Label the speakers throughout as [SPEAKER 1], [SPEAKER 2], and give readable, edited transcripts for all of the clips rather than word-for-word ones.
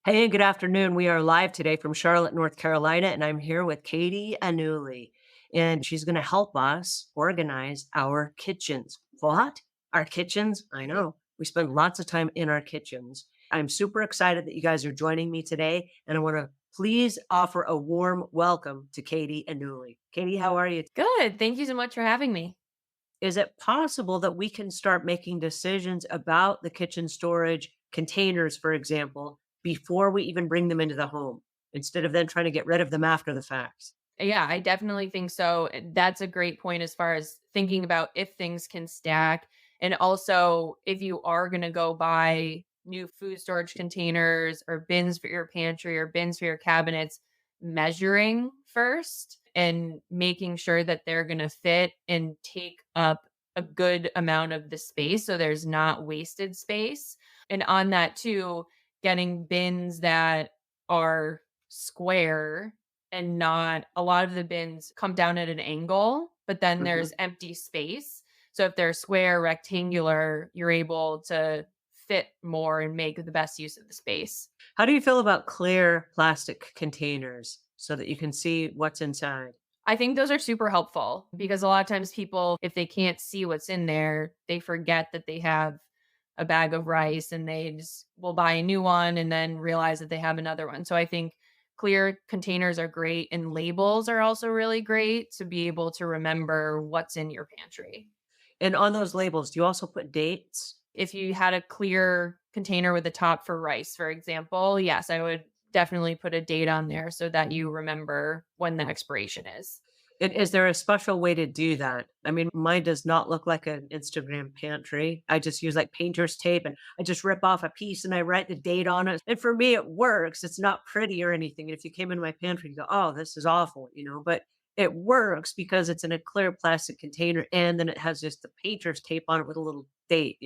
[SPEAKER 1] Hey, good afternoon. We are live today from Charlotte, North Carolina, and I'm here with Katy Annulli, and she's going to help us organize our kitchens. What? Our kitchens? I know. We spend lots of time in our kitchens. I'm super excited that you guys are joining me today, and I want to please offer a warm welcome to Katy Annulli. Katy, how are you?
[SPEAKER 2] Good. Thank you so much for having me.
[SPEAKER 1] Is it possible that we can start making decisions about the kitchen storage containers, for example, before we even bring them into the home, instead of then trying to get rid of them after the fact?
[SPEAKER 2] Yeah, I definitely think so. That's a great point as far as thinking about if things can stack. And also, if you are going to go buy new food storage containers or bins for your pantry or bins for your cabinets, measuring first and making sure that they're going to fit and take up a good amount of the space so there's not wasted space. And on that, too, getting bins that are square and not a lot of the bins come down at an angle, but then there's
[SPEAKER 1] Mhm.
[SPEAKER 2] empty space. So if they're square, rectangular, you're able to fit more and make the best use of the space.
[SPEAKER 1] How do you feel about clear plastic containers so that you can see what's inside?
[SPEAKER 2] I think those are super helpful because a lot of times people, if they can't see what's in there, they forget that they have a bag of rice and they just will buy a new one and then realize that they have another one. So I think clear containers are great and labels are also really great to be able to remember what's in your pantry.
[SPEAKER 1] And on those labels, do you also put dates?
[SPEAKER 2] If you had a clear container with a top for rice, for example, yes, I would definitely put a date on there so that you remember when the expiration is.
[SPEAKER 1] And is there a special way to do that? I mean, mine does not look like an Instagram pantry. I just use like painter's tape and I just rip off a piece and I write the date on it. And for me, it works. It's not pretty or anything. And if you came into my pantry, you go, oh, this is awful, but it works because it's in a clear plastic container and then it has just the painter's tape on it with a little date.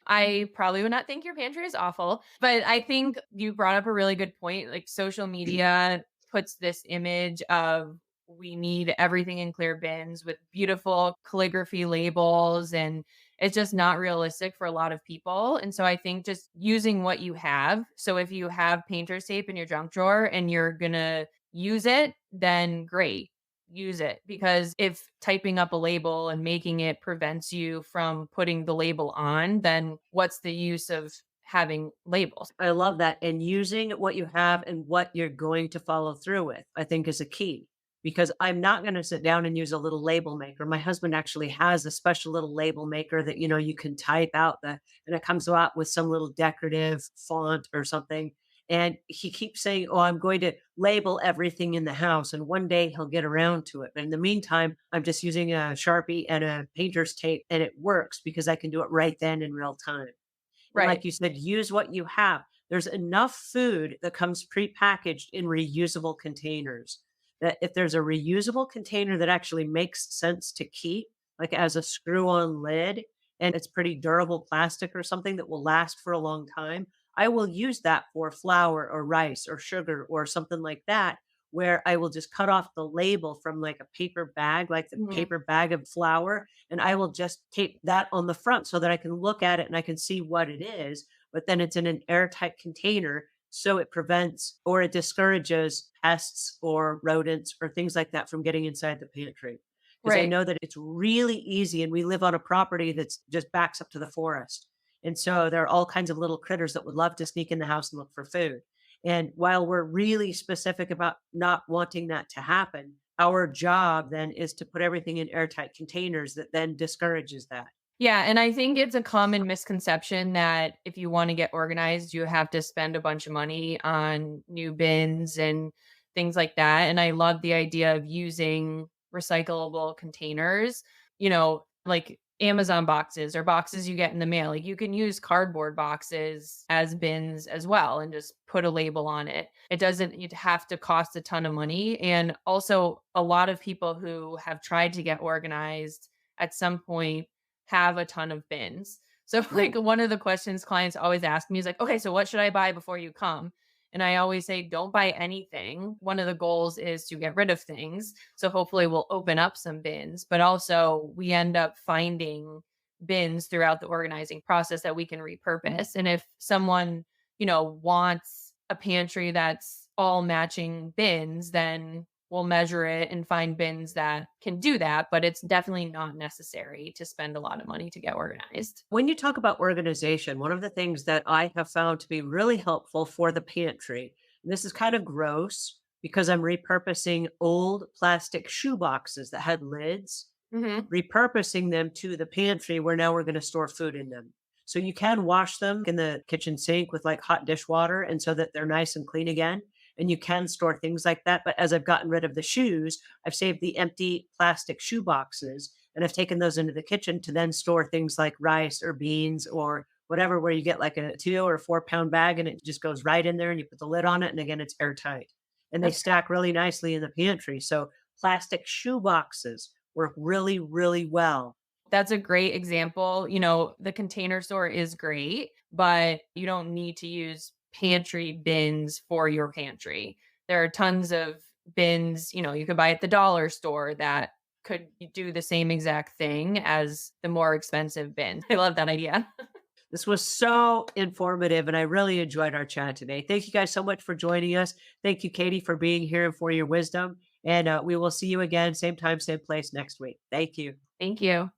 [SPEAKER 2] I probably would not think your pantry is awful, but I think you brought up a really good point. Like social media puts this image of we need everything in clear bins with beautiful calligraphy labels, and it's just not realistic for a lot of people. And so I think just using what you have. So if you have painter's tape in your junk drawer and you're going to use it, then great, use it, because if typing up a label and making it prevents you from putting the label on, then what's the use of having labels?
[SPEAKER 1] I love that. And using what you have and what you're going to follow through with, I think is a key because I'm not going to sit down and use a little label maker. My husband actually has a special little label maker that, you can type out and it comes out with some little decorative font or something. And he keeps saying, oh, I'm going to label everything in the house. And one day he'll get around to it. But in the meantime, I'm just using a Sharpie and a painter's tape and it works because I can do it right then in real time. And
[SPEAKER 2] Right.
[SPEAKER 1] like you said, use what you have. There's enough food that comes prepackaged in reusable containers that if there's a reusable container that actually makes sense to keep, like as a screw on lid, and it's pretty durable plastic or something that will last for a long time, I will use that for flour or rice or sugar or something like that, where I will just cut off the label from like a paper bag, like the
[SPEAKER 2] Mhm.
[SPEAKER 1] paper bag of flour, and I will just tape that on the front so that I can look at it and I can see what it is, but then it's in an airtight container so it prevents or it discourages pests or rodents or things like that from getting inside the pantry. Because I
[SPEAKER 2] Right.
[SPEAKER 1] know that it's really easy and we live on a property that's just backs up to the forest. And so there are all kinds of little critters that would love to sneak in the house and look for food. And while we're really specific about not wanting that to happen, our job then is to put everything in airtight containers that then discourages that.
[SPEAKER 2] Yeah, and I think it's a common misconception that if you want to get organized, you have to spend a bunch of money on new bins and things like that. And I love the idea of using recyclable containers, like Amazon boxes or boxes you get in the mail. Like you can use cardboard boxes as bins as well and just put a label on it. It doesn't you'd have to cost a ton of money. And also a lot of people who have tried to get organized at some point have a ton of bins. So, like, one of the questions clients always ask me is like, "Okay, so what should I buy before you come?" And I always say, "Don't buy anything." One of the goals is to get rid of things. So hopefully we'll open up some bins, but also we end up finding bins throughout the organizing process that we can repurpose. And if someone, wants a pantry that's all matching bins, then we'll measure it and find bins that can do that. But it's definitely not necessary to spend a lot of money to get organized.
[SPEAKER 1] When you talk about organization, one of the things that I have found to be really helpful for the pantry, and this is kind of gross because I'm repurposing old plastic shoe boxes that had lids,
[SPEAKER 2] Hmm.
[SPEAKER 1] repurposing them to the pantry where now we're going to store food in them. So you can wash them in the kitchen sink with like hot dishwater and so that they're nice and clean again. And you can store things like that. But as I've gotten rid of the shoes, I've saved the empty plastic shoe boxes and I've taken those into the kitchen to then store things like rice or beans or whatever, where you get like a 2 or 4 pound bag and it just goes right in there and you put the lid on it. And again, it's airtight and they
[SPEAKER 2] That's
[SPEAKER 1] stack really nicely in the pantry. So plastic shoe boxes work really, really well.
[SPEAKER 2] That's a great example. The Container Store is great, but you don't need to use pantry bins for your pantry. There are tons of bins, you could buy at the dollar store that could do the same exact thing as the more expensive bin. I love that idea.
[SPEAKER 1] This was so informative, and I really enjoyed our chat today. Thank you guys so much for joining us. Thank you, Katie, for being here and for your wisdom. And we will see you again, same time, same place next week. Thank you.
[SPEAKER 2] Thank you.